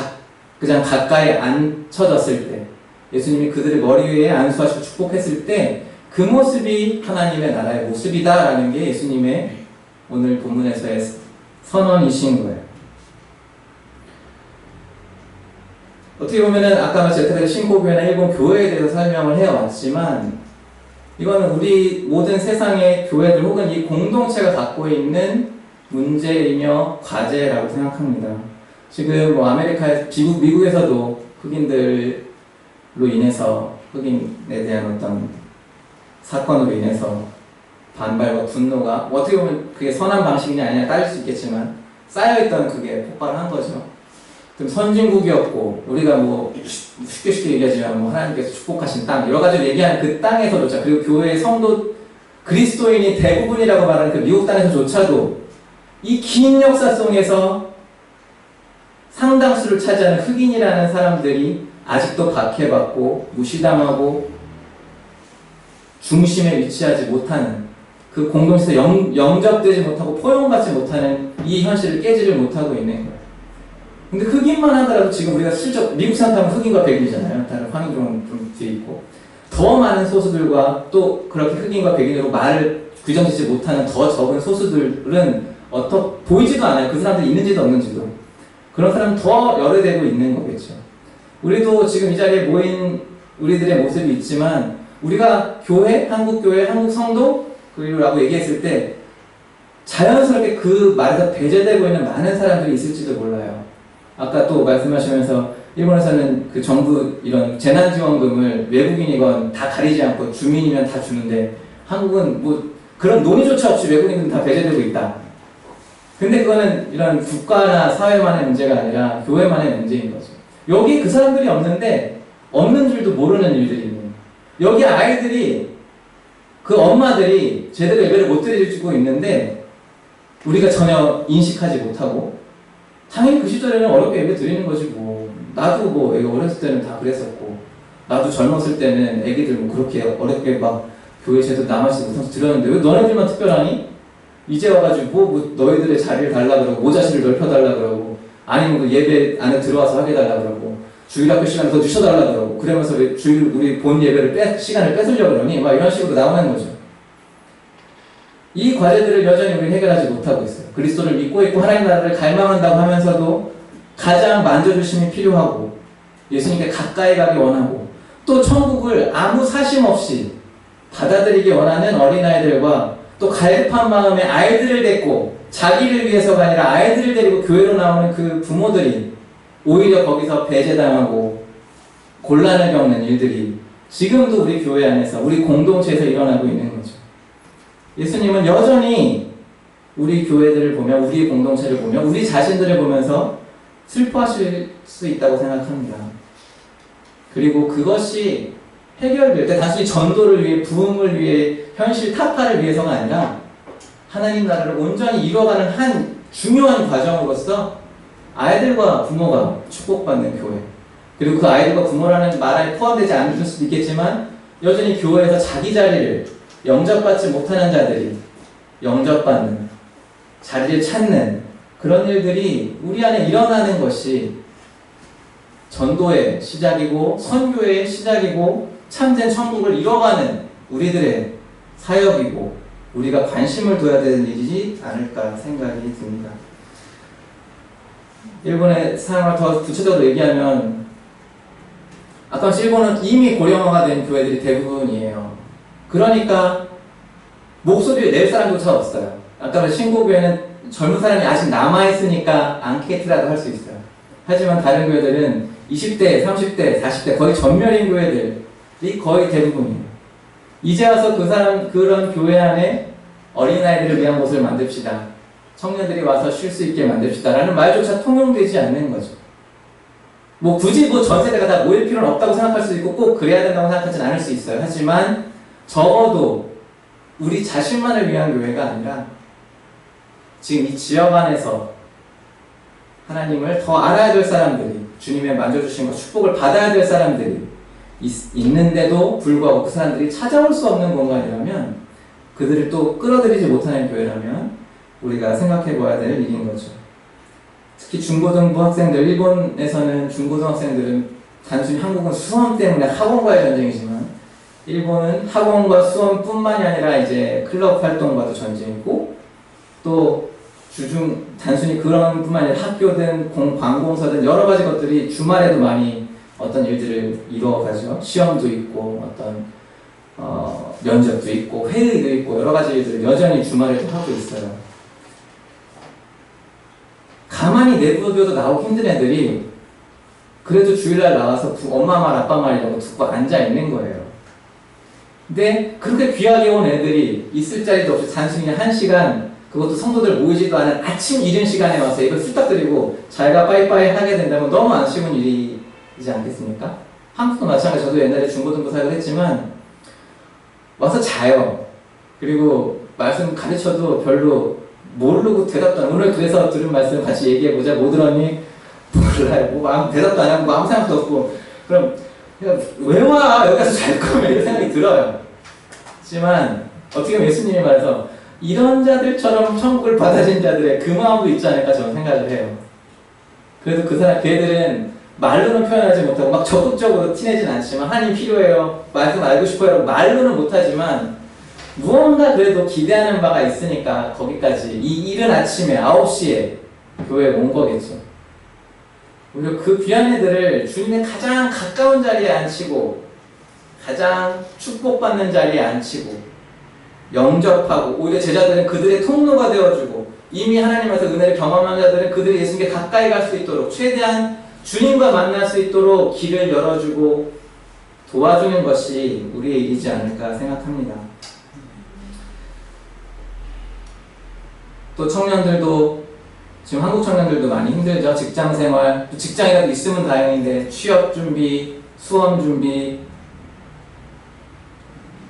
그냥 가까이 앉혀졌을 때 예수님이 그들의 머리 위에 안수하시고 축복했을 때 그 모습이 하나님의 나라의 모습이다라는 게 예수님의 오늘 본문에서의 선언이신 거예요. 어떻게 보면은 아까 마치 여태까지 신고교회나 일본 교회에 대해서 설명을 해왔지만 이거는 우리 모든 세상의 교회들 혹은 이 공동체가 갖고 있는 문제이며 과제라고 생각합니다. 지금 아메리카에서 미국에서도 흑인들로 인해서 흑인에 대한 어떤 사건으로 인해서 반발과 분노가 어떻게 보면 그게 선한 방식이냐 아니냐 따질 수 있겠지만 쌓여있던 그게 폭발한 거죠. 좀 선진국이었고 우리가 쉽게 얘기하지만 하나님께서 축복하신 땅 여러 가지를 얘기하는 그 땅에서조차 그리고 교회의 성도 그리스도인이 대부분이라고 말하는 그 미국 땅에서조차도 이 긴 역사 속에서 상당수를 차지하는 흑인이라는 사람들이 아직도 박해받고 무시당하고 중심에 위치하지 못하는 그 공동체에서 영접되지 못하고 포용받지 못하는 이 현실을 깨지를 못하고 있는 거예요. 근데 흑인만 하더라도 지금 우리가 실적 미국 생각하면 흑인과 백인이잖아요. 다른 황인종은 좀 뒤에 있고 더 많은 소수들과 또 그렇게 흑인과 백인으로 말을 규정짓지 못하는 더 적은 소수들은 보이지도 않아요. 그 사람들이 있는지도 없는지도. 그런 사람은 더 열애되고 있는 거겠죠. 우리도 지금 이 자리에 모인 우리들의 모습이 있지만 우리가 교회, 한국 성도 라고 얘기했을 때 자연스럽게 그 말에서 배제되고 있는 많은 사람들이 있을지도 몰라요. 아까 또 말씀하시면서 일본에서는 그 정부 이런 재난지원금을 외국인이건 다 가리지 않고 주민이면 다 주는데 한국은 뭐 그런 논의조차 없이 외국인들은 다 배제되고 있다. 근데 그거는 이런 국가나 사회만의 문제가 아니라 교회만의 문제인 거죠. 여기 그 사람들이 없는데 없는 줄도 모르는 일들이 있는. 여기 아이들이 그 엄마들이 제대로 예배를 못 드리고 있는데 우리가 전혀 인식하지 못하고 당연히 그 시절에는 어렵게 예배 드리는 거지 뭐. 나도 뭐 애가 어렸을 때는 다 그랬었고 나도 젊었을 때는 애기들 뭐 그렇게 어렵게 막 교회 제대로 남아있지 못해서 드렸는데 왜 너네들만 특별하니? 이제 와가지고 뭐 너희들의 자리를 달라 그러고 모자실을 넓혀달라 그러고 아니면 그 예배 안에 들어와서 하게 달라 그러고 주일학교 시간을 더 주셔달라 그러고 그러면서 왜 주일 우리 본 예배를 시간을 뺏으려고 그러니? 막 이런 식으로 나오는 거죠. 이 과제들을 여전히 우리는 해결하지 못하고 있어요. 그리스도를 믿고 있고 하나님 나라를 갈망한다고 하면서도 가장 만져주심이 필요하고 예수님께 가까이 가기 원하고 또 천국을 아무 사심 없이 받아들이기 원하는 어린아이들과 또 갈급한 마음에 아이들을 데리고 자기를 위해서가 아니라 아이들을 데리고 교회로 나오는 그 부모들이 오히려 거기서 배제당하고 곤란을 겪는 일들이 지금도 우리 교회 안에서 우리 공동체에서 일어나고 있는 거죠. 예수님은 여전히 우리 교회들을 보면 우리 공동체를 보면 우리 자신들을 보면서 슬퍼하실 수 있다고 생각합니다. 그리고 그것이 해결될 때 단순히 전도를 위해 부흥을 위해 현실 타파를 위해서가 아니라 하나님 나라를 온전히 이뤄가는 한 중요한 과정으로서 아이들과 부모가 축복받는 교회 그리고 그 아이들과 부모라는 말에 포함되지 않을 수도 있겠지만 여전히 교회에서 자기 자리를 영접받지 못하는 자들이 영접받는 자리를 찾는 그런 일들이 우리 안에 일어나는 것이 전도의 시작이고 선교의 시작이고 참된 천국을 이뤄가는 우리들의 사역이고 우리가 관심을 둬야 되는 일이지 않을까 생각이 듭니다. 일본의 상황을 더 구체적으로 얘기하면 아까 일본은 이미 고령화가 된 교회들이 대부분이에요. 그러니까 목소리를 낼 사람조차 없어요. 아까 신고교회는 젊은 사람이 아직 남아있으니까 앙케이트라도 할 수 있어요. 하지만 다른 교회들은 20대, 30대, 40대 거의 전멸인 교회들이 거의 대부분이에요. 이제 와서 그런 교회 안에 어린아이들을 위한 곳을 만듭시다. 청년들이 와서 쉴 수 있게 만듭시다. 라는 말조차 통용되지 않는 거죠. 뭐 굳이 뭐 전 세대가 다 모일 필요는 없다고 생각할 수 있고 꼭 그래야 된다고 생각하진 않을 수 있어요. 하지만 적어도 우리 자신만을 위한 교회가 아니라 지금 이 지역 안에서 하나님을 더 알아야 될 사람들이 주님의 만져주신 축복을 받아야 될 사람들이 있는데도 불구하고 그 사람들이 찾아올 수 없는 공간이라면 그들을 또 끌어들이지 못하는 교회라면 우리가 생각해 봐야 될 일인 거죠. 특히 중고등부 학생들, 일본에서는 중고등학생들은 단순히 한국은 수험 때문에 학원과의 전쟁이지만 일본은 학원과 수험뿐만이 아니라 이제 클럽 활동과도 전쟁이고 또 단순히 그런 뿐만 아니라 학교든 관공서든 여러 가지 것들이 주말에도 많이 어떤 일들을 이루어가죠. 시험도 있고 어떤 면접도 있고 회의도 있고 여러 가지 일들을 여전히 주말에도 하고 있어요. 가만히 내버려둬도 나오기 힘든 애들이 그래도 주일날 나와서 엄마 말 아빠 말이라고 듣고 앉아있는 거예요. 근데 그렇게 귀하게 온 애들이 있을 자리도 없이 단순히 1시간 그것도 성도들 모이지도 않은 아침 이른 시간에 와서 이걸 쑥닥드리고 자기가 빠이빠이 하게 된다면 너무 아쉬운 일이지 않겠습니까? 한국도 마찬가지. 저도 옛날에 중고등부 사역을 했지만 와서 자요. 그리고 말씀 가르쳐도 별로 모르고 대답도 안 하고 오늘 그래서 들은 말씀 같이 얘기해보자. 뭐 들었니? 몰라요. 뭐 아무 대답도 안 하고 뭐 아무 생각도 없고 그럼 왜 와? 여기 가서 잘 거면 이런 생각이 들어요. 하지만 어떻게 보면 예수님이 말해서 이런 자들처럼 천국을 받아진 자들의 그 마음도 있지 않을까 저는 생각을 해요. 그래도 걔들은 말로는 표현하지 못하고 막 적극적으로 티내진 않지만 하나님 필요해요. 말씀 알고 싶어요. 말로는 못하지만 무언가 그래도 기대하는 바가 있으니까 거기까지 이 이른 아침에 9시에 교회에 온 거겠죠. 오히려 그 귀한 애들을 주님의 가장 가까운 자리에 앉히고 가장 축복받는 자리에 앉히고 영접하고 오히려 제자들은 그들의 통로가 되어주고 이미 하나님 앞에서 은혜를 경험한 자들은 그들이 예수님께 가까이 갈 수 있도록 최대한 주님과 만날 수 있도록 길을 열어주고 도와주는 것이 우리의 일이지 않을까 생각합니다. 또 청년들도, 지금 한국 청년들도 많이 힘들죠. 직장생활, 직장이라도 있으면 다행인데 취업 준비, 수험 준비,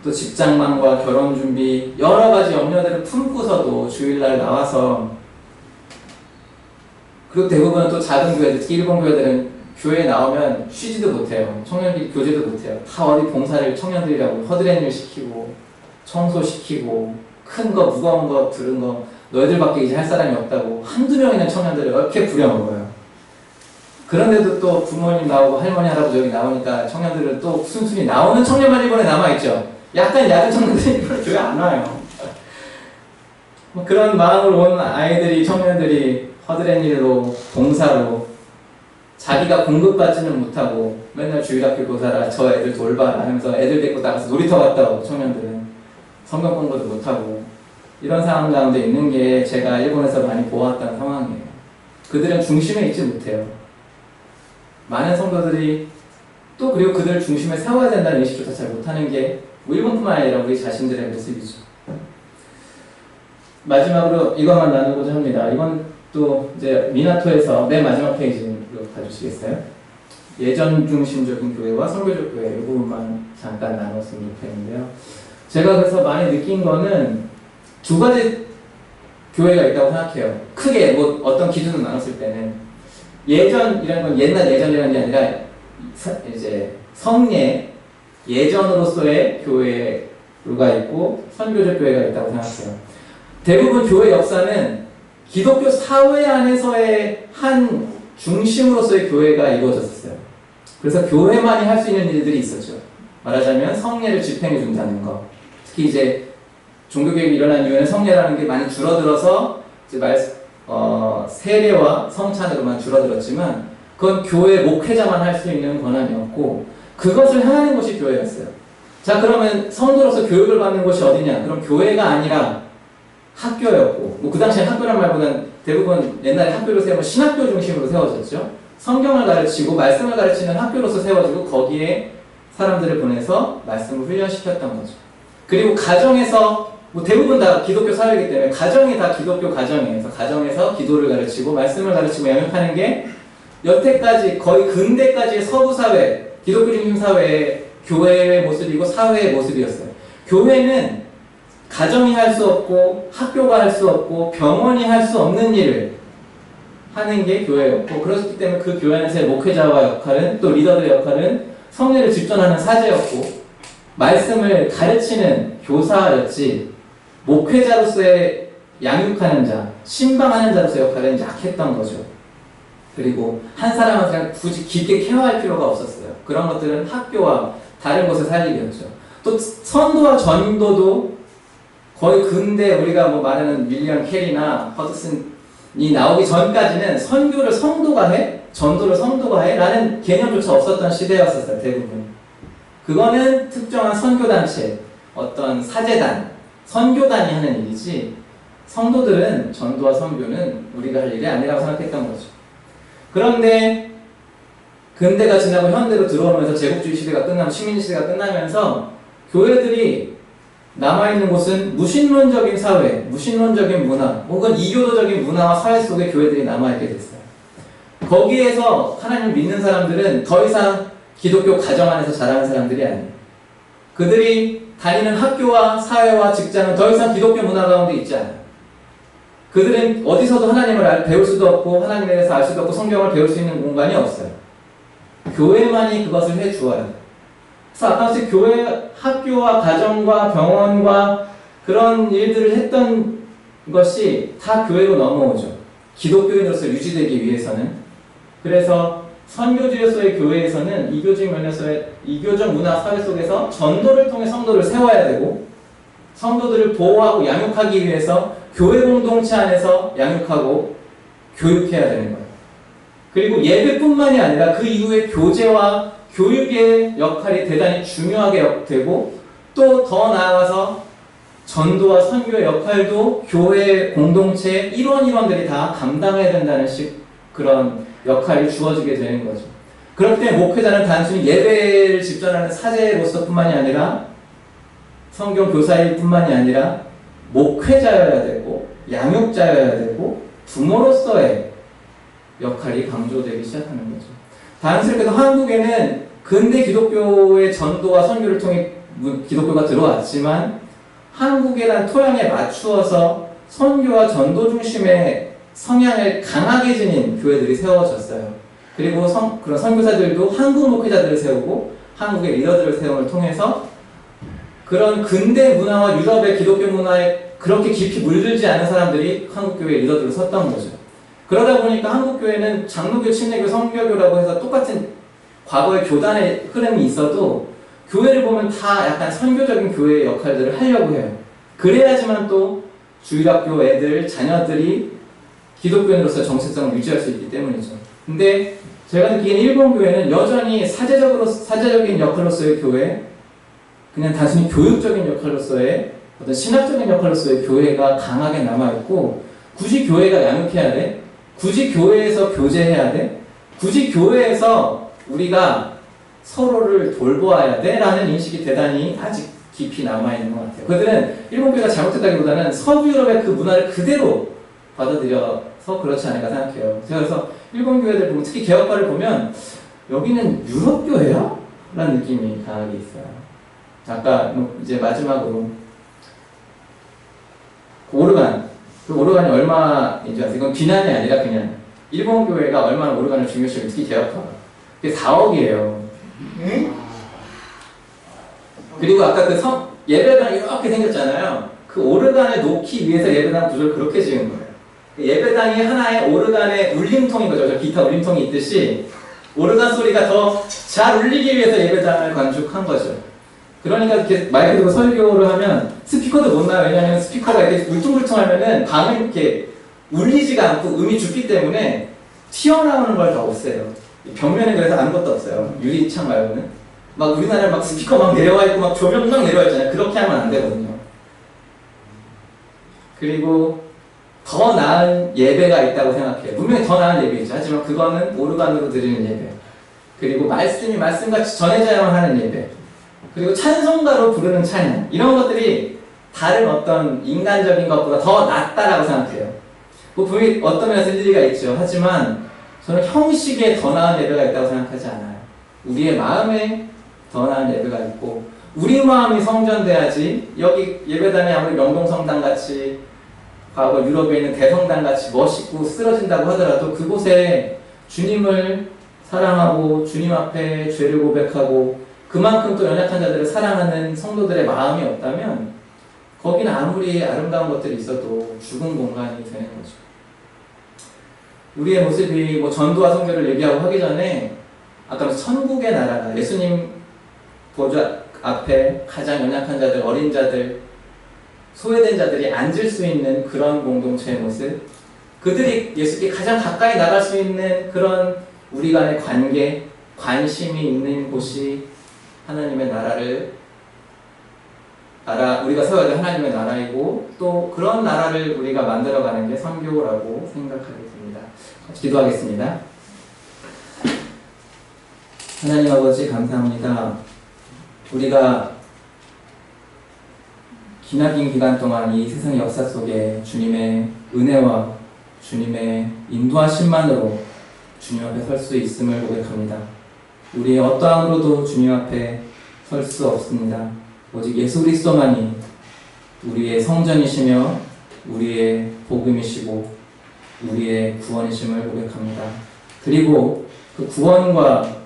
또 직장망과 결혼 준비, 여러 가지 염려들을 품고서도 주일날 나와서, 그리고 대부분은 또 작은 교회들, 특히 일본 교회들은 교회에 나오면 쉬지도 못해요. 청년들이 교제도 못해요. 다 어디 봉사를 청년들이라고 허드렛일 시키고 청소시키고 큰 거 무거운 거 들은 거 너희들밖에 이제 할 사람이 없다고 한두 명 있는 청년들을 이렇게 부려먹어요. 그런데도 또 부모님 나오고 할머니 할아버지 여기 나오니까 청년들은 또 순순히 나오는 청년만 일본에 남아있죠. 약간 얕은 청년들이 일본에 교회 안 와요. 뭐 그런 마음으로 온 아이들이, 청년들이 허드렛 일로, 봉사로 자기가 공급받지는 못하고 맨날 주일학교 교사라 저 애들 돌봐라 하면서 애들 데리고 나가서 놀이터 갔다 오고, 청년들은 성경 공부도 못하고 이런 상황 가운데 있는 게 제가 일본에서 많이 보았던 상황이에요. 그들은 중심에 있지 못해요. 많은 성도들이 또 그리고 그들을 중심에 세워야 된다는 인식조차 잘 못하는 게 일본뿐만 아니라 우리 자신들의 모습이죠. 마지막으로 이것만 나누고자 합니다. 이건 또 이제 미나토에서 맨 마지막 페이지로 봐주시겠어요? 예전 중심적인 교회와 선교적 교회 이 부분만 잠깐 나눴으면 좋겠는데요. 제가 그래서 많이 느낀 거는 두 가지 교회가 있다고 생각해요. 크게 뭐 어떤 기준으로 나눴을 때는 예전이라는 건 옛날 예전이라는 게 아니라 이제 성례 예전으로서의 교회가 있고 선교적 교회가 있다고 생각해요. 대부분 교회 역사는 기독교 사회 안에서의 한 중심으로서의 교회가 이루어졌어요. 그래서 교회만이 할 수 있는 일들이 있었죠. 말하자면 성례를 집행해 준다는 거. 특히 이제 종교개혁이 일어난 이후에는 성례라는 게 많이 줄어들어서 이제 세례와 성찬으로만 줄어들었지만 그건 교회 목회자만 할 수 있는 권한이었고 그것을 하는 것이 교회였어요. 자, 그러면 성도로서 교육을 받는 곳이 어디냐? 그럼 교회가 아니라 학교였고, 뭐 그 당시에 학교란 말보다는 대부분 옛날에 학교를 세우면 신학교 중심으로 세워졌죠. 성경을 가르치고 말씀을 가르치는 학교로서 세워지고 거기에 사람들을 보내서 말씀을 훈련시켰던 거죠. 그리고 가정에서 뭐 대부분 다 기독교 사회이기 때문에 가정이 다 기독교 가정이에요. 가정에서 기도를 가르치고 말씀을 가르치고 양육하는 게 여태까지 거의 근대까지의 서구 사회, 기독교 중심 사회의 교회의 모습이고 사회의 모습이었어요. 교회는 가정이 할 수 없고 학교가 할 수 없고 병원이 할 수 없는 일을 하는 게 교회였고, 그렇기 때문에 그 교회 안에서의 목회자와 역할은, 또 리더들의 역할은 성례를 집전하는 사제였고 말씀을 가르치는 교사였지 목회자로서의 양육하는 자, 신방하는 자로서의 역할은 약했던 거죠. 그리고 한 사람한테 굳이 깊게 케어할 필요가 없었어요. 그런 것들은 학교와 다른 곳에서 할 일이었죠. 또 선도와 전도도 거의 근대 우리가 뭐 말하는 윌리엄 캐리나 허드슨이 나오기 전까지는 선교를 성도가 해? 전도를 성도가 해? 라는 개념조차 없었던 시대였었어요. 대부분. 그거는 특정한 선교단체, 어떤 사제단, 선교단이 하는 일이지 성도들은 전도와 선교는 우리가 할 일이 아니라고 생각했던 거죠. 그런데 근대가 지나고 현대로 들어오면서 제국주의 시대가 끝나면 식민지 시대가 끝나면서 교회들이 남아있는 곳은 무신론적인 사회, 무신론적인 문화, 혹은 이교도적인 문화와 사회 속에 교회들이 남아있게 됐어요. 거기에서 하나님을 믿는 사람들은 더 이상 기독교 가정 안에서 자라는 사람들이 아니에요. 그들이 다니는 학교와 사회와 직장은 더 이상 기독교 문화 가운데 있지 않아요. 그들은 어디서도 하나님을 배울 수도 없고 하나님에 대해서 알 수도 없고 성경을 배울 수 있는 공간이 없어요. 교회만이 그것을 해주어요. 그래서 아까 같이 교회, 학교와 가정과 병원과 그런 일들을 했던 것이 다 교회로 넘어오죠. 기독교인으로서 유지되기 위해서는. 그래서 선교지로서의 교회에서는 이교적 문화 사회 속에서 전도를 통해 성도를 세워야 되고 성도들을 보호하고 양육하기 위해서 교회 공동체 안에서 양육하고 교육해야 되는 거예요. 그리고 예배뿐만이 아니라 그 이후에 교제와 교육의 역할이 대단히 중요하게 되고 또 더 나아가서 전도와 선교의 역할도 교회 공동체의 일원들이 다 감당해야 된다는 그런 역할이 주어지게 되는 거죠. 그렇기 때문에 목회자는 단순히 예배를 집전하는 사제로서뿐만이 아니라 성경 교사일 뿐만이 아니라 목회자여야 되고 양육자여야 되고 부모로서의 역할이 강조되기 시작하는 거죠. 다행스럽게도 한국에는 근대 기독교의 전도와 선교를 통해 기독교가 들어왔지만 한국이란 토양에 맞추어서 선교와 전도 중심의 성향을 강하게 지닌 교회들이 세워졌어요. 그리고 그런 선교사들도 한국 목회자들을 세우고 한국의 리더들을 세움을 통해서 그런 근대 문화와 유럽의 기독교 문화에 그렇게 깊이 물들지 않은 사람들이 한국교회 리더들로 섰던 거죠. 그러다 보니까 한국교회는 장로교, 침례교, 성교교라고 해서 똑같은 과거의 교단의 흐름이 있어도 교회를 보면 다 약간 선교적인 교회의 역할들을 하려고 해요. 그래야지만 또 주일학교 애들, 자녀들이 기독교인으로서 정체성을 유지할 수 있기 때문이죠. 근데 제가 느끼기엔 일본 교회는 여전히 사제적인 역할로서의 교회, 그냥 단순히 교육적인 역할로서의 어떤 신학적인 역할로서의 교회가 강하게 남아있고, 굳이 교회가 양육해야 돼? 굳이 교회에서 교제해야 돼? 굳이 교회에서 우리가 서로를 돌보아야 돼? 라는 인식이 대단히 아직 깊이 남아있는 것 같아요. 그들은 일본 교회가 잘못했다기보다는 서부 유럽의 그 문화를 그대로 받아들여서 그렇지 않을까 생각해요. 제가 그래서 일본 교회들 보면, 특히 개혁파를 보면 여기는 유럽 교회야? 라는 느낌이 강하게 있어요. 아까 이제 마지막으로 그 오르간이 얼마인지 아세요? 이건 비난이 아니라 그냥 일본 교회가 얼마나 오르간을 중요시하고, 특히 개혁파가 그게 4억이에요. 그리고 아까 그 예배당이 이렇게 생겼잖아요. 그 오르간을 놓기 위해서 예배당 구조를 그렇게 지은 거예요. 예배당이 하나의 오르간의 울림통인 거죠. 저 기타 울림통이 있듯이 오르간 소리가 더 잘 울리기 위해서 예배당을 건축한 거죠. 그러니까 이렇게 마이크 들고 설교를 하면 스피커도 못 나와요. 왜냐하면 스피커가 이렇게 울퉁불퉁하면은 방을 이렇게 울리지가 않고 음이 죽기 때문에 튀어나오는 걸 다 없애요. 벽면에 그래서 아무것도 없어요. 유리창 말고는. 막 우리나라에 막 스피커 막 내려와 있고 막 조명 막 내려와 있잖아요. 그렇게 하면 안 되거든요. 그리고 더 나은 예배가 있다고 생각해요. 분명히 더 나은 예배 있죠. 하지만 그거는 오르간으로 드리는 예배. 그리고 말씀이 말씀같이 전해져야만 하는 예배. 그리고 찬송가로 부르는 찬양. 이런 것들이 다른 어떤 인간적인 것보다 더 낫다라고 생각해요. 뭐 분명히 어떤 면에서 일리가 있죠. 하지만 저는 형식에 더 나은 예배가 있다고 생각하지 않아요. 우리의 마음에 더 나은 예배가 있고, 우리 마음이 성전돼야지 여기 예배당이 아무리 명동성당같이 과거 유럽에 있는 대성당같이 멋있고 쓰러진다고 하더라도 그곳에 주님을 사랑하고 주님 앞에 죄를 고백하고 그만큼 또 연약한 자들을 사랑하는 성도들의 마음이 없다면 거기는 아무리 아름다운 것들이 있어도 죽은 공간이 되는 거죠. 우리의 모습이 뭐 전도와 선교를 얘기하고 하기 전에 아까 천국의 나라가 예수님 보좌 앞에 가장 연약한 자들, 어린 자들, 소외된 자들이 앉을 수 있는 그런 공동체의 모습, 그들이 예수께 가장 가까이 나갈 수 있는 그런 우리 간의 관계, 관심이 있는 곳이 하나님의 우리가 세워야 될 하나님의 나라이고, 또 그런 나라를 우리가 만들어가는 게 선교라고 생각하게 됩니다. 같이 기도하겠습니다. 하나님 아버지 감사합니다. 우리가 기나긴 기간 동안 이 세상의 역사 속에 주님의 은혜와 주님의 인도하심만으로 주님 앞에 설 수 있음을 고백합니다. 우리의 어떠함으로도 주님 앞에 설 수 없습니다. 오직 예수 그리스도만이 우리의 성전이시며 우리의 복음이시고 우리의 구원이심을 고백합니다. 그리고 그 구원과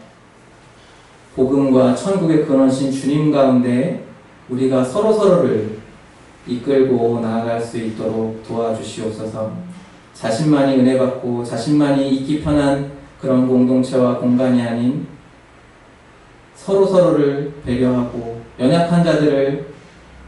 복음과 천국의 근원신 주님 가운데 우리가 서로서로를 이끌고 나아갈 수 있도록 도와주시옵소서. 자신만이 은혜 받고 자신만이 있기 편한 그런 공동체와 공간이 아닌 서로서로를 배려하고 연약한 자들을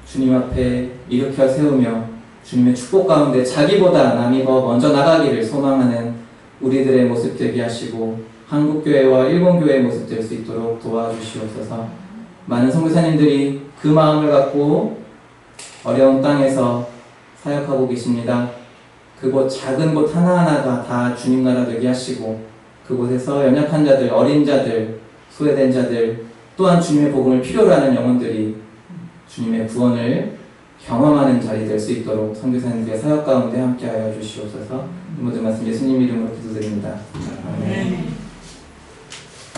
주님 앞에 일으켜 세우며 주님의 축복 가운데 자기보다 남이 더 먼저 나가기를 소망하는 우리들의 모습 되게 하시고 한국교회와 일본교회의 모습 될 수 있도록 도와주시옵소서. 많은 선교사님들이 그 마음을 갖고 어려운 땅에서 사역하고 계십니다. 그곳 작은 곳 하나하나가 다 주님 나라 되게 하시고 그곳에서 연약한 자들, 어린 자들, 소외된 자들, 또한 주님의 복음을 필요로 하는 영혼들이 주님의 구원을 경험하는 자리 될 수 있도록 선교사님들의 사역 가운데 함께하여 주시옵소서. 모든 말씀 예수님 이름으로 기도드립니다.